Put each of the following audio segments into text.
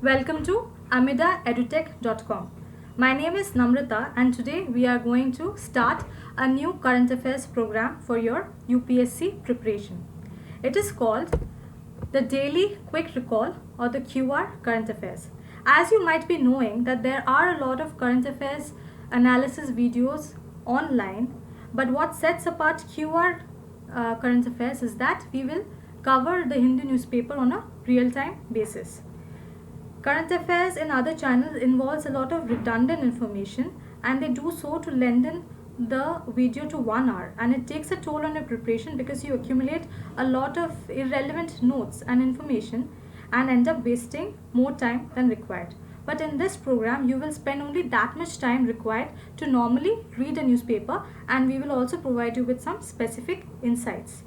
Welcome to amidaedutech.com. My name is Namrata and today we are going to start a new current affairs program for your UPSC preparation. It is called the Daily Quick Recall or the QR Current Affairs. As you might be knowing that there are a lot of current affairs analysis videos online, but what sets apart QR current affairs is that we will cover the Hindu newspaper on a real-time basis. Current affairs in other channels involves a lot of redundant information and they do so to lengthen the video to 1 hour, and it takes a toll on your preparation because you accumulate a lot of irrelevant notes and information and end up wasting more time than required. But in this program you will spend only that much time required to normally read a newspaper, and we will also provide you with some specific insights.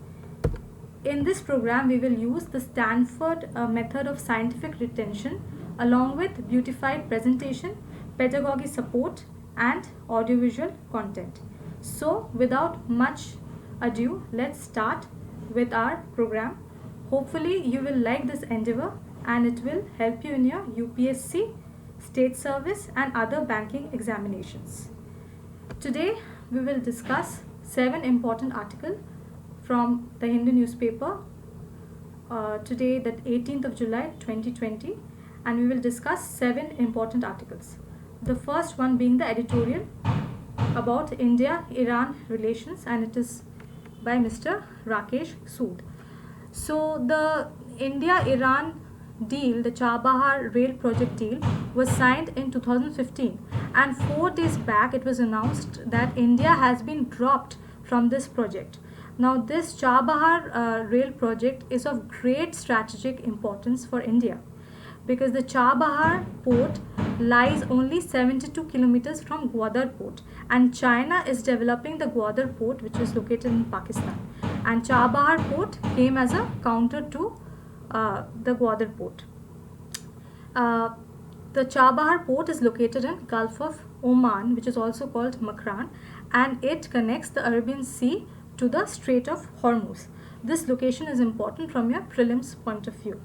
In this program, we will use the Stanford method of scientific retention along with beautified presentation, pedagogy support and audiovisual content. So without much ado, let's start with our program. Hopefully you will like this endeavor and it will help you in your UPSC, state service and other banking examinations. Today we will discuss 7 important articles from the Hindu newspaper today, that 18th of July 2020, and we will discuss 7 important articles. The first one being the editorial about India-Iran relations, and it is by Mr. Rakesh Sood. So the India-Iran deal, the Chabahar rail project deal, was signed in 2015, and 4 days back it was announced that India has been dropped from this project. Now this Chabahar rail project is of great strategic importance for India because the Chabahar port lies only 72 kilometers from Gwadar port, and China is developing the Gwadar port, which is located in Pakistan, and Chabahar port came as a counter to the Gwadar port. The Chabahar port is located in Gulf of Oman, which is also called Makran, and it connects the Arabian Sea to the Strait of Hormuz. This location is important from your prelims point of view.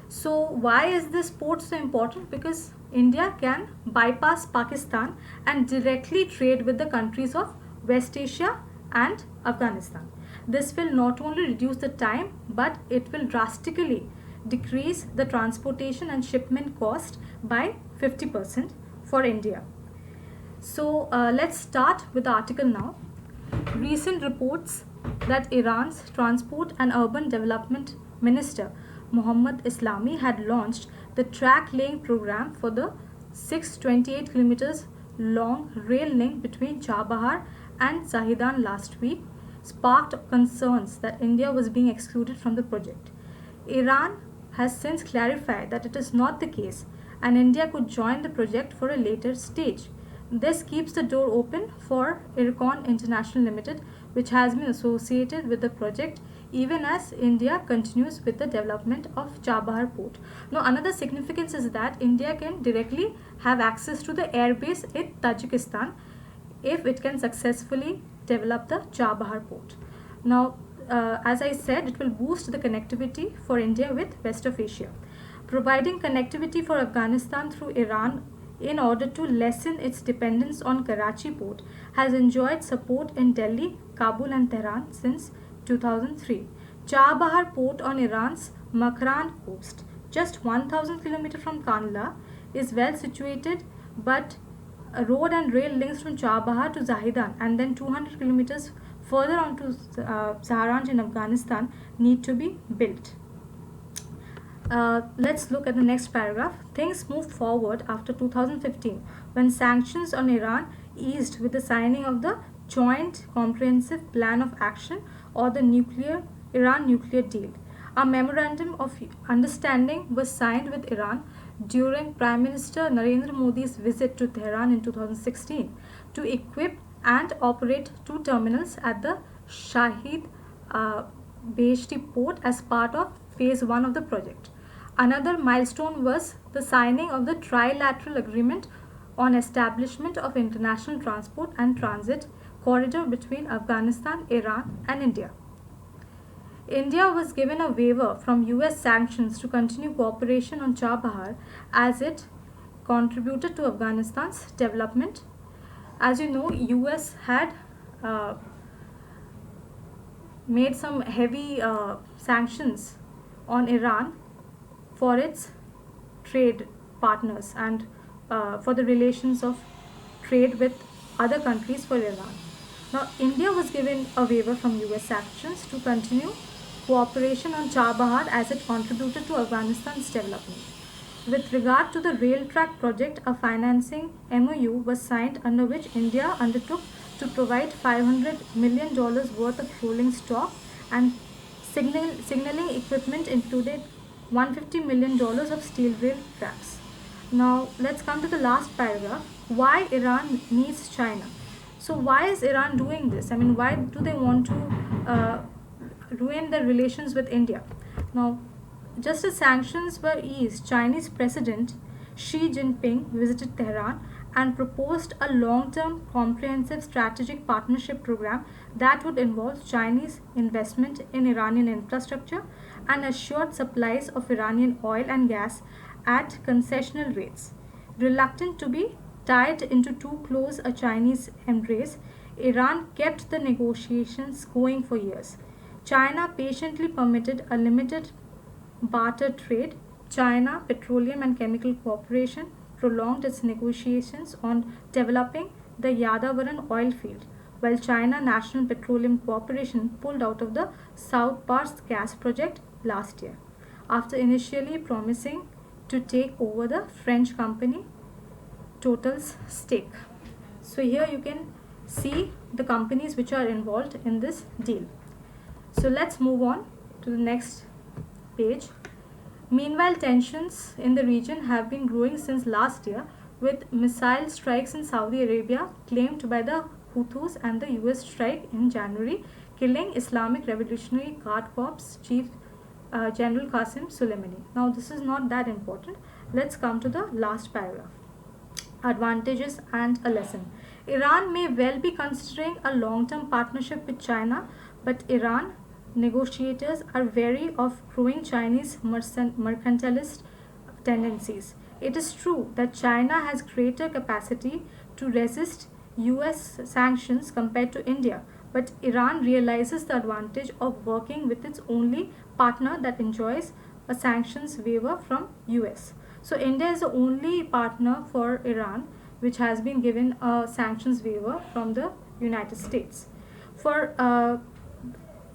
So why is this port so important? Because India can bypass Pakistan and directly trade with the countries of West Asia and Afghanistan. This will not only reduce the time, but it will drastically decrease the transportation and shipment cost by 50% for India. So let's start with the article now. Recent reports that Iran's Transport and Urban Development Minister Mohammad Islami had launched the track laying program for the 628 kilometers long rail link between Chabahar and Zahedan last week sparked concerns that India was being excluded from the project. Iran has since clarified that it is not the case and India could join the project for a later stage. This keeps the door open for Ircon International Limited, which has been associated with the project even as India continues with the development of Chabahar port. Now another significance is that India can directly have access to the airbase in Tajikistan if it can successfully develop the Chabahar port. Now as I said, it will boost the connectivity for India with West of Asia. Providing connectivity for Afghanistan through Iran in order to lessen its dependence on Karachi port has enjoyed support in Delhi, Kabul and Tehran since 2003. Chabahar port on Iran's Makran coast, just 1000 km from Kandla, is well situated, but a road and rail links from Chabahar to Zahedan and then 200 kilometers further on to Zaharanj in Afghanistan need to be built. Let's look at the next paragraph. Things moved forward after 2015 when sanctions on Iran eased with the signing of the Joint Comprehensive Plan of Action or the Iran nuclear deal. A memorandum of understanding was signed with Iran during Prime Minister Narendra Modi's visit to Tehran in 2016 to equip and operate 2 terminals at the Shahid Beheshti port as part of phase 1 of the project. Another milestone was the signing of the trilateral agreement on establishment of international transport and transit corridor between Afghanistan, Iran and India. India was given a waiver from US sanctions to continue cooperation on Chabahar as it contributed to Afghanistan's development. As you know, US had uh, made some heavy sanctions on Iran for its trade partners and for the relations of trade with other countries for Iran. Now, India was given a waiver from US sanctions to continue cooperation on Chabahar as it contributed to Afghanistan's development. With regard to the rail track project, a financing MOU was signed under which India undertook to provide $500 million worth of rolling stock and signaling equipment, included $150 million of steel rail tracks. Now let's come to the last paragraph. Why Iran needs China? So why is Iran doing this? I mean, why do they want to ruin their relations with India? Now, just as sanctions were eased, Chinese President Xi Jinping visited Tehran and proposed a long-term comprehensive strategic partnership program that would involve Chinese investment in Iranian infrastructure and assured supplies of Iranian oil and gas at concessional rates. Reluctant to be tied into too close a Chinese embrace, Iran kept the negotiations going for years. China patiently permitted a limited barter trade. China Petroleum and Chemical Corporation prolonged its negotiations on developing the Yadavaran oil field, while China National Petroleum Corporation pulled out of the South Pars gas project last year, after initially promising to take over the French company Total's stake. So here you can see the companies which are involved in this deal. So let's move on to the next page. Meanwhile, tensions in the region have been growing since last year, with missile strikes in Saudi Arabia claimed by the Houthis and the US strike in January, killing Islamic Revolutionary Guard Corps Chief General Qasim Soleimani. Now, this is not that important. Let's come to the last paragraph. Advantages and a lesson. Iran may well be considering a long-term partnership with China, but Iran negotiators are wary of growing Chinese mercantilist tendencies. It is true that China has greater capacity to resist US sanctions compared to India, but Iran realizes the advantage of working with its only partner that enjoys a sanctions waiver from US. So India is the only partner for Iran which has been given a sanctions waiver from the United States. For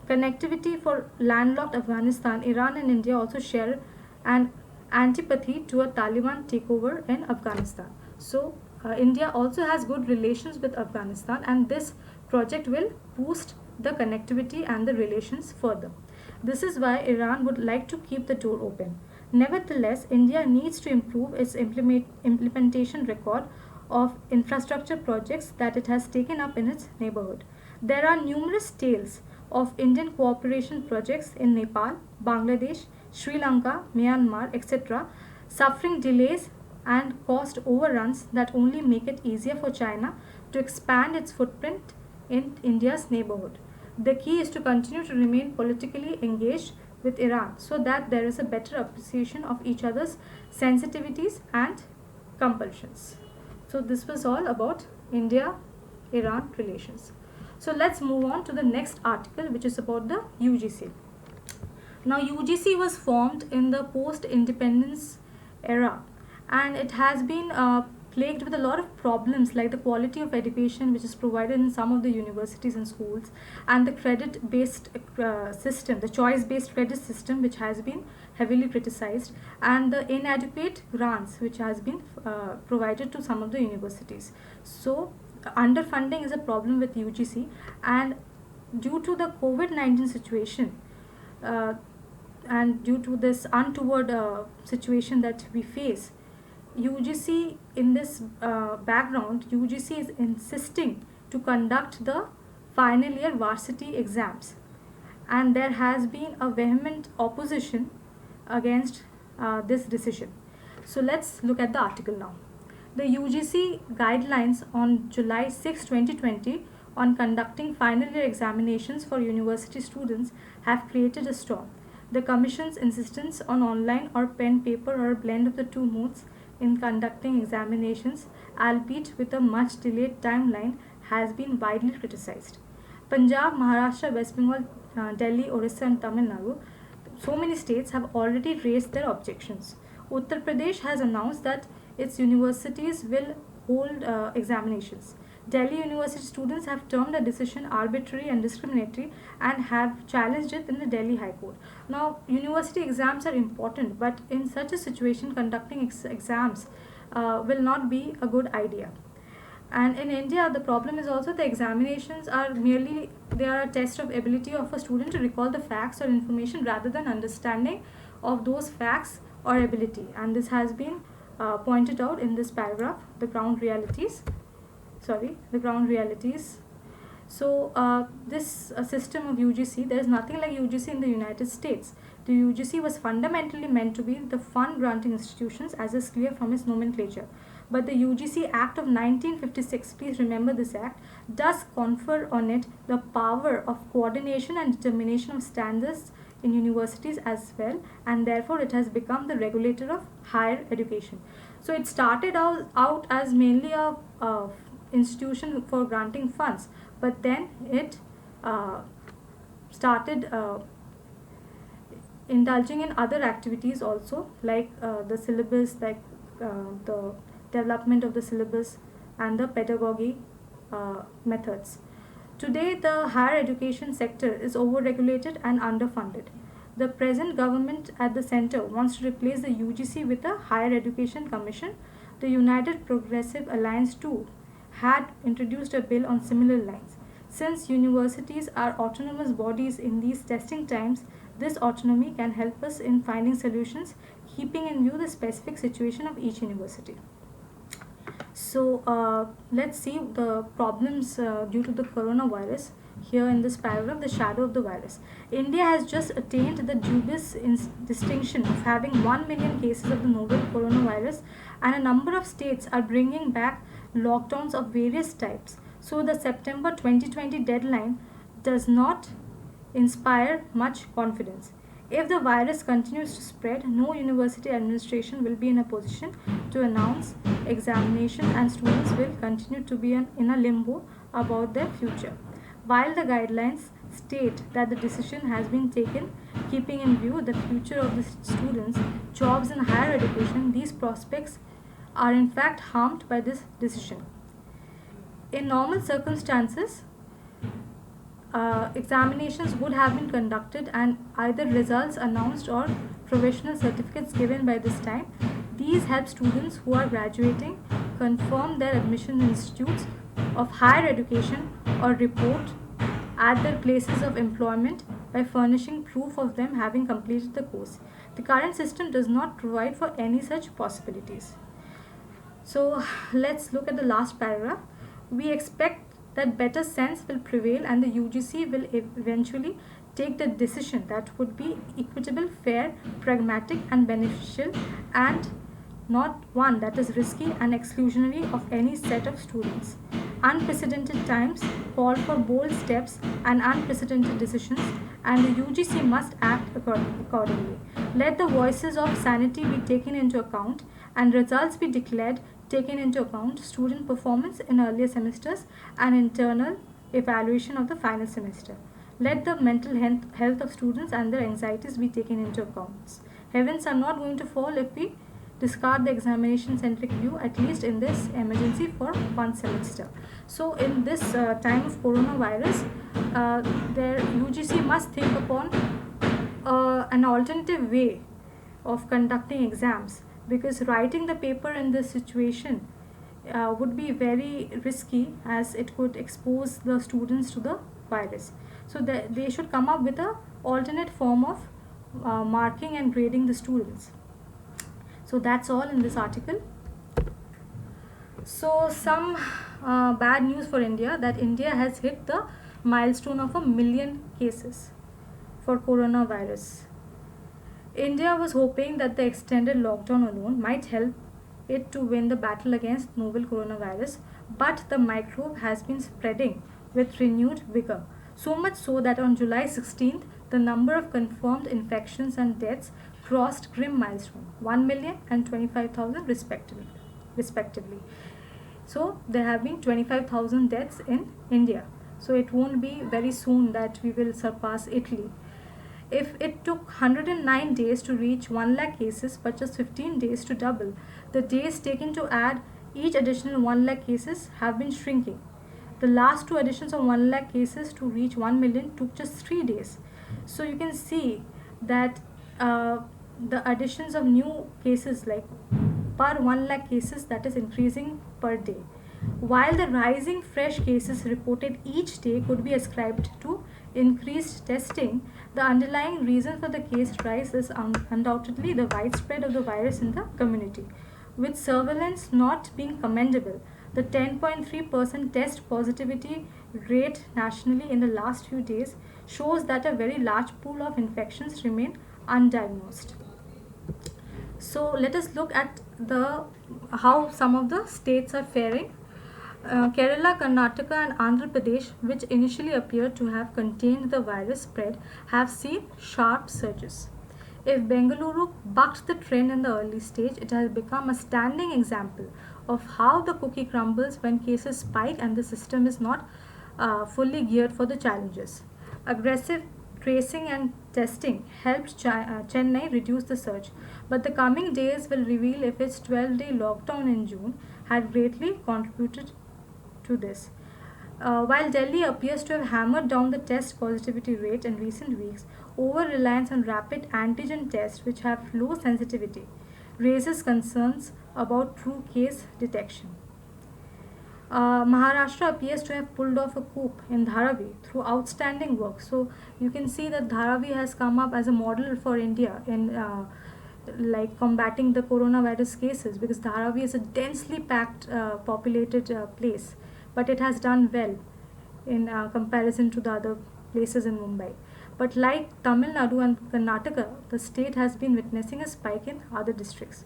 connectivity for landlocked Afghanistan, Iran and India also share an antipathy to a Taliban takeover in Afghanistan. So India also has good relations with Afghanistan, and this project will boost the connectivity and the relations further. This is why Iran would like to keep the door open. Nevertheless, India needs to improve its implementation record of infrastructure projects that it has taken up in its neighborhood. There are numerous tales of Indian cooperation projects in Nepal, Bangladesh, Sri Lanka, Myanmar, etc., suffering delays and cost overruns that only make it easier for China to expand its footprint in India's neighborhood. The key is to continue to remain politically engaged with Iran so that there is a better appreciation of each other's sensitivities and compulsions. So this was all about India-Iran relations. So let's move on to the next article, which is about the UGC. Now UGC was formed in the post-independence era, and it has been plagued with a lot of problems like the quality of education which is provided in some of the universities and schools, and the credit-based system, the choice-based credit system, which has been heavily criticized, and the inadequate grants which has been provided to some of the universities. So underfunding is a problem with UGC, and due to the COVID-19 situation and due to this untoward situation that we face, UGC in this background, UGC is insisting to conduct the final year varsity exams, and there has been a vehement opposition against this decision. So let's look at the article now. The UGC guidelines on July 6, 2020 on conducting final year examinations for university students have created a storm. The Commission's insistence on online or pen paper or a blend of the two modes in conducting examinations, albeit with a much delayed timeline, has been widely criticized. Punjab, Maharashtra, West Bengal, Delhi, Orissa, and Tamil Nadu, so many states have already raised their objections. Uttar Pradesh has announced that its universities will hold examinations. Delhi University students have termed the decision arbitrary and discriminatory and have challenged it in the Delhi High Court. Now, university exams are important, but in such a situation, conducting exams will not be a good idea. And in India, the problem is also the examinations are merely they are a test of ability of a student to recall the facts or information rather than understanding of those facts or ability. And this has been pointed out in this paragraph, the ground realities. The ground realities. So this system of UGC, there is nothing like UGC in the United States. The UGC was fundamentally meant to be the fund granting institutions, as is clear from its nomenclature. But the UGC Act of 1956, please remember this act, does confer on it the power of coordination and determination of standards in universities as well, and therefore it has become the regulator of higher education. So it started out as mainly a institution for granting funds, but then it started indulging in other activities also, like the syllabus, like the development of the syllabus and the pedagogy methods. Today, the higher education sector is overregulated and underfunded. The present government at the center wants to replace the UGC with a Higher Education Commission. The United Progressive Alliance too had introduced a bill on similar lines. Since universities are autonomous bodies in these testing times, this autonomy can help us in finding solutions, keeping in view the specific situation of each university. So let's see the problems due to the coronavirus. Here in this paragraph, the shadow of the virus. India has just attained the dubious distinction of having 1 million cases of the novel coronavirus, and a number of states are bringing back lockdowns of various types. So the September 2020 deadline does not inspire much confidence. If the virus continues to spread, no university administration will be in a position to announce examination, and students will continue to be in a limbo about their future. While the guidelines state that the decision has been taken keeping in view the future of the students, jobs and higher education, these prospects are in fact harmed by this decision. In normal circumstances, examinations would have been conducted and either results announced or provisional certificates given by this time. These help students who are graduating confirm their admission in institutes of higher education or report at their places of employment by furnishing proof of them having completed the course. The current system does not provide for any such possibilities. So let's look at the last paragraph. We expect that better sense will prevail and the UGC will eventually take the decision that would be equitable, fair, pragmatic and beneficial, and not one that is risky and exclusionary of any set of students. Unprecedented times call for bold steps and unprecedented decisions, and the UGC must act accordingly. Let the voices of sanity be taken into account and results be declared taken into account, student performance in earlier semesters and internal evaluation of the final semester. Let the mental health of students and their anxieties be taken into account. Heavens are not going to fall if we discard the examination centric view, at least in this emergency for one semester. So in this time of coronavirus, their UGC must think upon an alternative way of conducting exams, because writing the paper in this situation would be very risky, as it could expose the students to the virus. So they should come up with a alternate form of marking and grading the students. So that's all in this article. So some bad news for India, that India has hit the milestone of 1 million cases for coronavirus. India was hoping that the extended lockdown alone might help it to win the battle against novel coronavirus, but the microbe has been spreading with renewed vigor. So much so that on July 16th, the number of confirmed infections and deaths crossed grim milestone 1 million and 25,000 respectively. So there have been 25,000 deaths in India. So it won't be very soon that we will surpass Italy. If it took 109 days to reach 1 lakh cases but just 15 days to double, the days taken to add each additional 1 lakh cases have been shrinking. The last two additions of 1 lakh cases to reach 1 million took just 3 days. So you can see that the additions of new cases, like per 1 lakh cases, that is increasing per day. While the rising fresh cases reported each day could be ascribed to increased testing, the underlying reason for the case rise is undoubtedly the widespread of the virus in the community. With surveillance not being commendable, the 10.3% test positivity rate nationally in the last few days shows that a very large pool of infections remain undiagnosed. So let us look at the how some of the states are faring. Kerala, Karnataka, and Andhra Pradesh, which initially appeared to have contained the virus spread, have seen sharp surges. If Bengaluru bucked the trend in the early stage, it has become a standing example of how the cookie crumbles when cases spike and the system is not fully geared for the challenges. Aggressive tracing and testing helped Chennai reduce the surge, but the coming days will reveal if its 12-day lockdown in June had greatly contributed to this. While Delhi appears to have hammered down the test positivity rate in recent weeks, over reliance on rapid antigen tests, which have low sensitivity, raises concerns about true case detection. Maharashtra appears to have pulled off a coup in Dharavi through outstanding work. So you can see that Dharavi has come up as a model for India in like combating the coronavirus cases, because Dharavi is a densely packed, populated place, but it has done well in comparison to the other places in Mumbai. But like Tamil Nadu and Karnataka, the state has been witnessing a spike in other districts.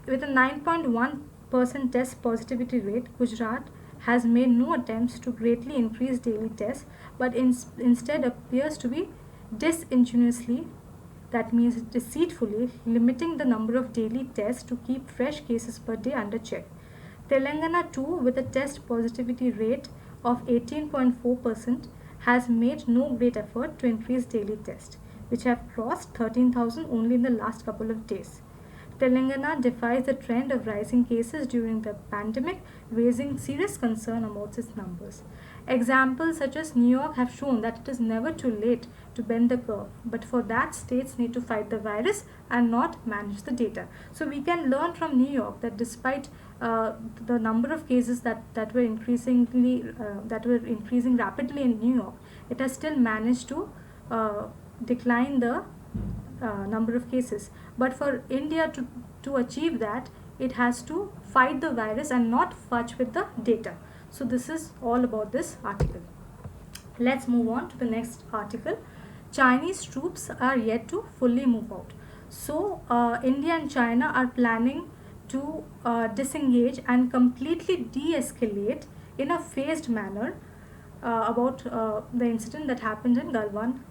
With a 9.1% test positivity rate, Gujarat has made no attempts to greatly increase daily tests, but instead appears to be disingenuously, that means deceitfully, limiting the number of daily tests to keep fresh cases per day under check. Telangana too, with a test positivity rate of 18.4%, has made no great effort to increase daily tests, which have crossed 13,000 only in the last couple of days. Telangana defies the trend of rising cases during the pandemic, raising serious concern amongst its numbers. Examples such as New York have shown that it is never too late to bend the curve, but for that, states need to fight the virus and not manage the data. So we can learn from New York that despite the number of cases that were increasing rapidly in New York, it has still managed to decline the number of cases. But for India to achieve that, it has to fight the virus and not fudge with the data. So this is all about this article. Let's move on to the next article. Chinese troops are yet to fully move out. So India and China are planning to disengage and completely de-escalate in a phased manner about the incident that happened in Galwan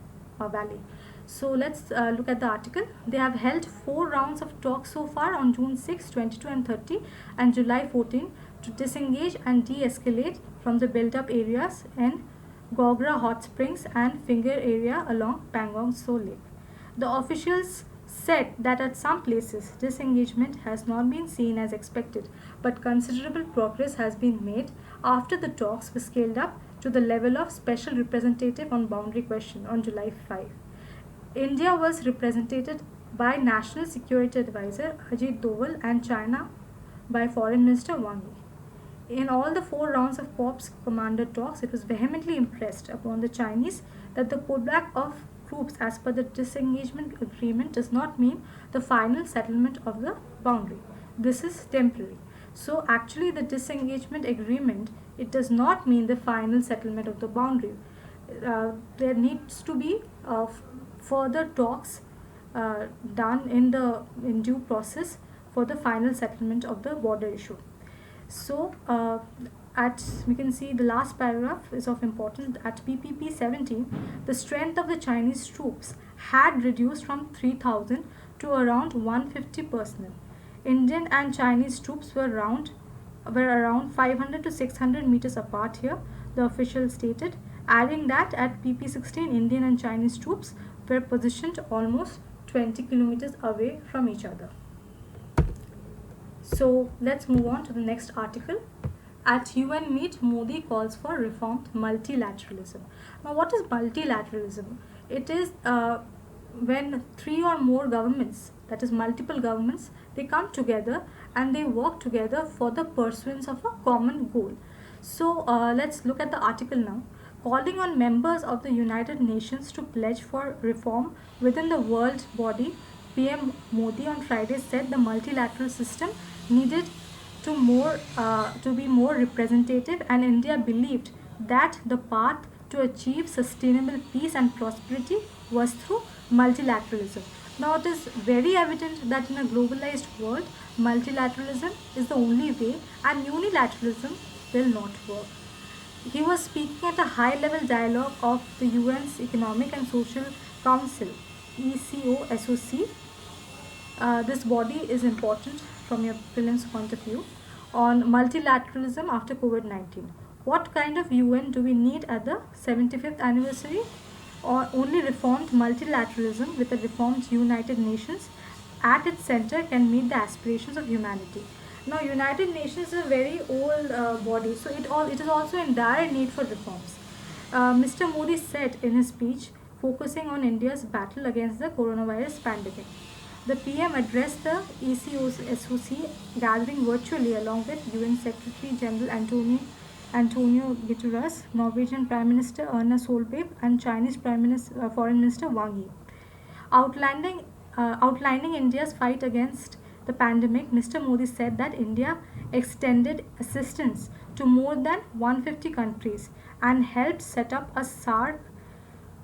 Valley. So let's look at the article. They have held 4 rounds of talks so far on June 6, 22 and 30 and July 14 to disengage and de-escalate from the build-up areas in Gogra Hot Springs and Finger area along Pangong Tso Lake. The officials said that at some places disengagement has not been seen as expected, but considerable progress has been made after the talks were scaled up to the level of special representative on boundary question on July 5. India was represented by National Security Advisor Ajit Doval and China by Foreign Minister Wang Yi. In all the 4 rounds of Corps Commander talks, it was vehemently impressed upon the Chinese that the pullback of troops as per the disengagement agreement does not mean the final settlement of the boundary. This is temporary. So actually the disengagement agreement, it does not mean the final settlement of the boundary. There needs to be further talks done in due process for the final settlement of the border issue. So at we can see the last paragraph is of importance. At PPP 17, the strength of the Chinese troops had reduced from 3,000 to around 150 personnel. Indian and Chinese troops were around 500 to 600 meters apart here, the official stated, adding that at PP 16, Indian and Chinese troops were positioned almost 20 kilometers away from each other. So let's move on to the next article. At UN meet, Modi calls for reformed multilateralism. Now, what is multilateralism? It is when three or more governments, that is multiple governments, they come together and they work together for the pursuance of a common goal. So let's look at the article now. Calling on members of the United Nations to pledge for reform within the world body, PM Modi on Friday said the multilateral system needed to be more representative, and India believed that the path to achieve sustainable peace and prosperity was through multilateralism. Now, it is very evident that in a globalized world, multilateralism is the only way and unilateralism will not work. He was speaking at a high level dialogue of the UN's Economic and Social Council, ECOSOC. This body is important from your prelims point of view, on multilateralism after COVID-19. What kind of UN do we need at the 75th anniversary? Or only reformed multilateralism with a reformed United Nations at its center can meet the aspirations of humanity. Now, United Nations is a very old body, so it is also in dire need for reforms. Mr. Modi said in his speech, focusing on India's battle against the coronavirus pandemic. The PM addressed the ECOSOC gathering virtually along with UN Secretary General Antonio Guterres, Norwegian Prime Minister Erna Solberg, and Chinese Foreign Minister Wang Yi. Outlining India's fight against the pandemic, Mr. Modi said that India extended assistance to more than 150 countries and helped set up a SARC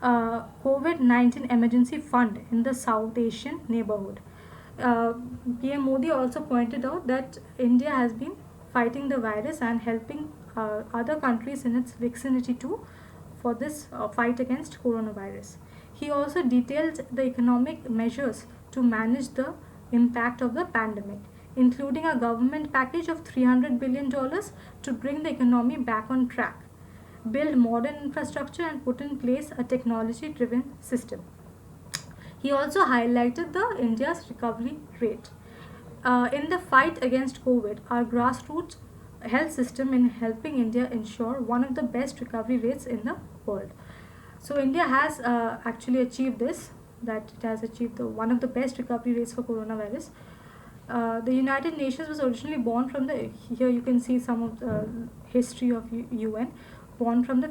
COVID-19 emergency fund in the South Asian neighborhood. PM Modi also pointed out that India has been fighting the virus and helping other countries in its vicinity too for this fight against coronavirus. He also detailed the economic measures to manage the impact of the pandemic, including a government package of $300 billion to bring the economy back on track, build modern infrastructure, and put in place a technology-driven system. He also highlighted the India's recovery rate. In the fight against COVID, our grassroots health system in helping India ensure one of the best recovery rates in the world. So India has actually achieved this, that it has achieved one of the best recovery rates for coronavirus. The United Nations was originally born from the, here you can see some of the history of UN, born from the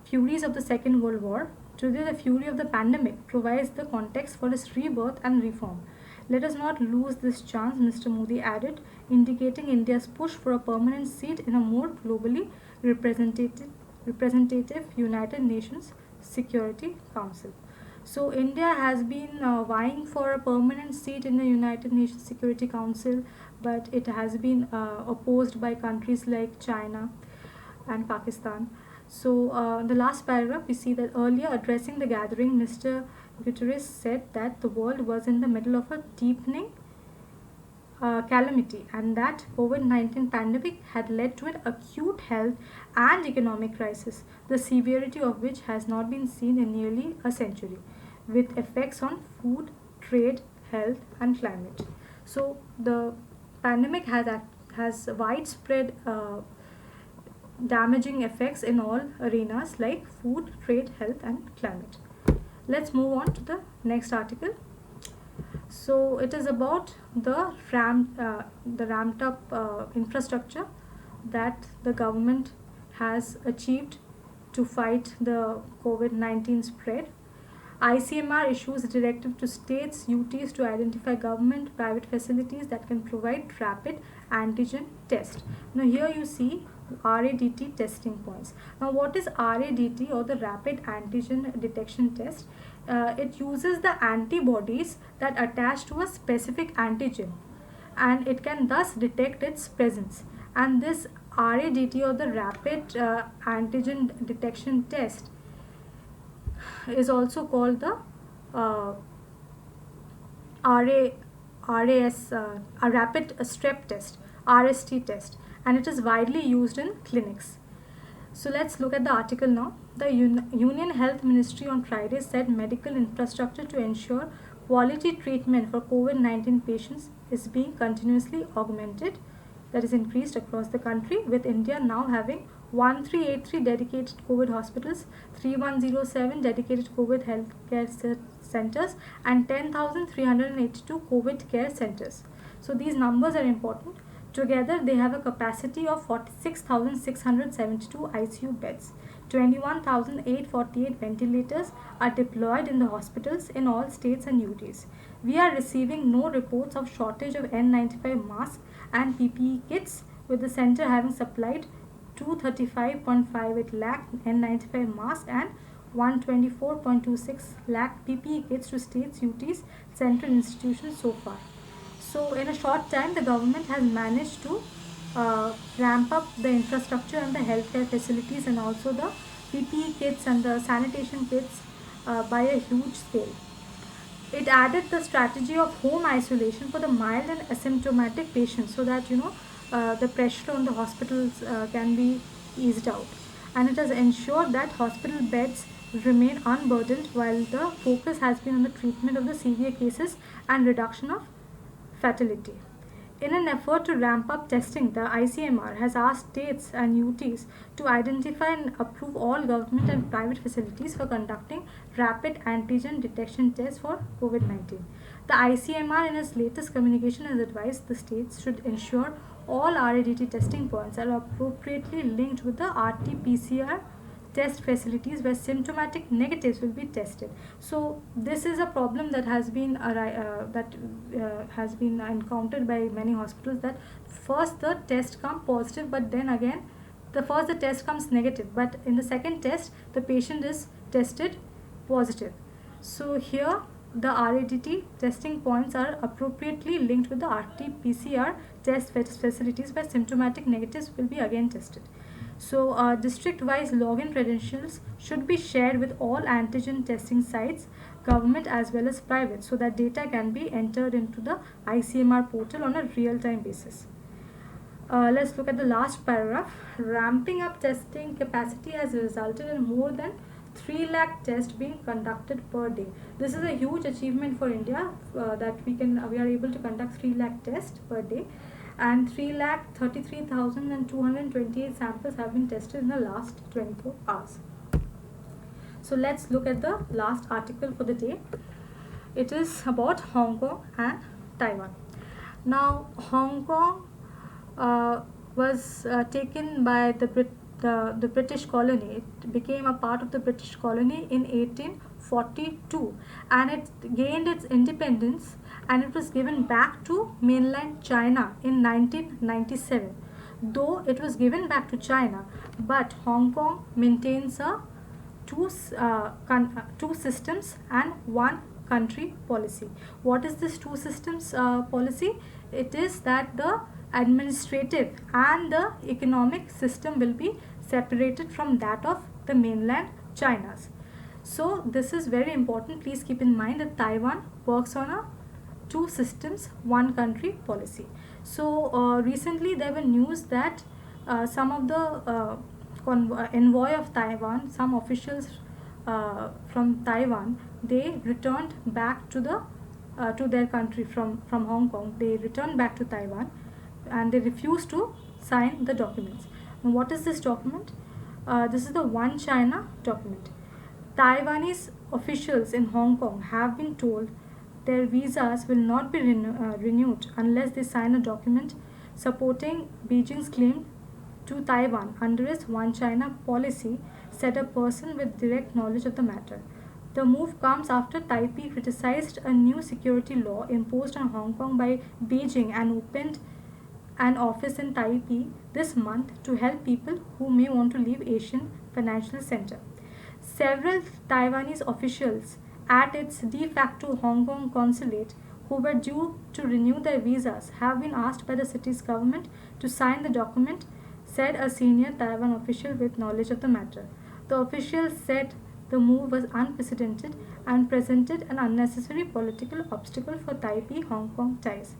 furies of the Second World War. Today, the fury of the pandemic provides the context for its rebirth and reform. Let us not lose this chance, Mr. Modi added, indicating India's push for a permanent seat in a more globally representative United Nations Security Council. So India has been vying for a permanent seat in the United Nations Security Council, but it has been opposed by countries like China and Pakistan. So the last paragraph, we see that earlier addressing the gathering, Mr. Guterres said that the world was in the middle of a deepening calamity, and that COVID-19 pandemic had led to an acute health and economic crisis, the severity of which has not been seen in nearly a century, with effects on food, trade, health, and climate. So the pandemic has widespread damaging effects in all arenas like food, trade, health, and climate. Let's move on to the next article. So it is about the ramped up infrastructure that the government has achieved to fight the COVID-19 spread. ICMR issues a directive to states, UTs to identify government private facilities that can provide rapid antigen test. Now here you see RADT testing points. Now what is RADT, or the rapid antigen detection test? It uses the antibodies that attach to a specific antigen, and it can thus detect its presence. And this RADT, or the Rapid Antigen Detection Test, is also called the uh, RA, RAS, a rapid strep test, RST test, and it is widely used in clinics. So let's look at the article now. The Union Health Ministry on Friday said medical infrastructure to ensure quality treatment for COVID-19 patients is being continuously augmented, that is increased across the country, with India now having 1383 dedicated COVID hospitals, 3107 dedicated COVID healthcare centers, and 10,382 COVID care centers. So these numbers are important. Together, they have a capacity of 46,672 ICU beds. 21,848 ventilators are deployed in the hospitals in all states and UTs. We are receiving no reports of shortage of N95 masks and PPE kits, with the center having supplied 235.58 lakh N95 masks and 124.26 lakh PPE kits to states, UTs, central institutions so far. So in a short time, the government has managed to ramp up the infrastructure and the healthcare facilities, and also the PPE kits and the sanitation kits by a huge scale. It added the strategy of home isolation for the mild and asymptomatic patients, so that the pressure on the hospitals can be eased out, and it has ensured that hospital beds remain unburdened, while the focus has been on the treatment of the severe cases and reduction of fatality. In an effort to ramp up testing, the ICMR has asked states and UTs to identify and approve all government and private facilities for conducting rapid antigen detection tests for COVID-19. The ICMR, in its latest communication, has advised the states should ensure all RADT testing points are appropriately linked with the RT-PCR test facilities where symptomatic negatives will be tested. So this is a problem that has been encountered by many hospitals, that first the test comes positive, but then again the test comes negative, but in the second test the patient is tested positive. So here the RADT testing points are appropriately linked with the RT-PCR test facilities where symptomatic negatives will be again tested. So district-wise login credentials should be shared with all antigen testing sites, government as well as private, so that data can be entered into the ICMR portal on a real-time basis. Let's look at the last paragraph. Ramping up testing capacity has resulted in more than 3 lakh tests being conducted per day. This is a huge achievement for India, that we are able to conduct 3 lakh tests per day, and 3,33,228 samples have been tested in the last 24 hours. So let's look at the last article for the day. It is about Hong Kong and Taiwan. Now, Hong Kong was taken by the British colony. It became a part of the British colony in 1842, and it gained its independence, and it was given back to mainland China in 1997. Though it was given back to China, but Hong Kong maintains a two systems and one country policy. What is this two systems policy? It is that the administrative and the economic system will be separated from that of the mainland China's. So this is very important. Please keep in mind that Taiwan works on a two systems, one country policy. So recently there were news that some of the envoy of Taiwan, some officials from Taiwan, they returned back to their country from Hong Kong. They returned back to Taiwan, and they refused to sign the documents. Now, what is this document? This is the One China document. Taiwanese officials in Hong Kong have been told their visas will not be renewed unless they sign a document supporting Beijing's claim to Taiwan under its One China policy, said a person with direct knowledge of the matter. The move comes after Taipei criticized a new security law imposed on Hong Kong by Beijing and opened an office in Taipei this month to help people who may want to leave Asian Financial Center. Several Taiwanese officials at its de facto Hong Kong consulate, who were due to renew their visas, have been asked by the city's government to sign the document said a senior Taiwan official with knowledge of the matter. The official said the move was unprecedented and presented an unnecessary political obstacle for Taipei Hong Kong ties.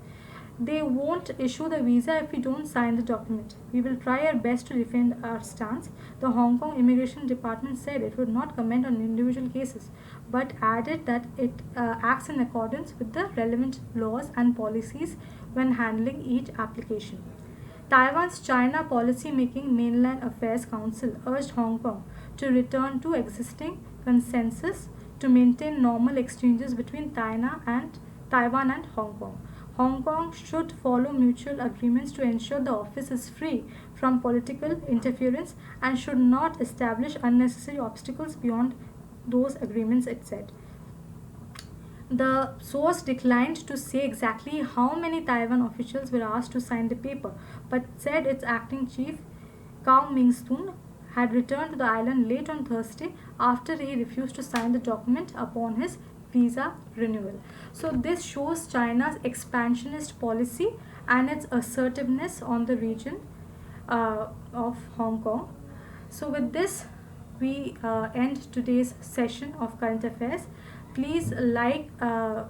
They won't issue the visa if we don't sign the document. We will try our best to defend our stance. The Hong Kong Immigration Department said it would not comment on individual cases, but added that it acts in accordance with the relevant laws and policies when handling each application. Taiwan's China Policy Making Mainland Affairs Council urged Hong Kong to return to existing consensus to maintain normal exchanges between Taiwan and Hong Kong. Hong Kong should follow mutual agreements to ensure the office is free from political interference and should not establish unnecessary obstacles beyond those agreements, it said. The source declined to say exactly how many Taiwan officials were asked to sign the paper, but said its acting chief, Kao Ming-soon, had returned to the island late on Thursday after he refused to sign the document upon his visa renewal. So this shows China's expansionist policy and its assertiveness on the region of Hong Kong. So with this, we end today's session of current affairs. Please like the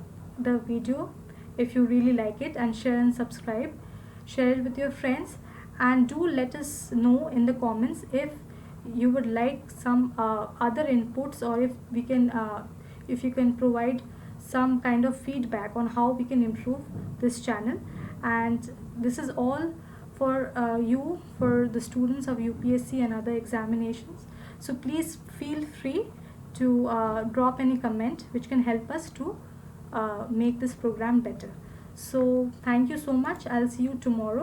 video if you really like it, and share and subscribe. Share it with your friends, and do let us know in the comments if you would like some other inputs, or if you can provide some kind of feedback on how we can improve this channel. And this is all for for the students of UPSC and other examinations. So please feel free to drop any comment which can help us to make this program better. So thank you so much. I'll see you tomorrow.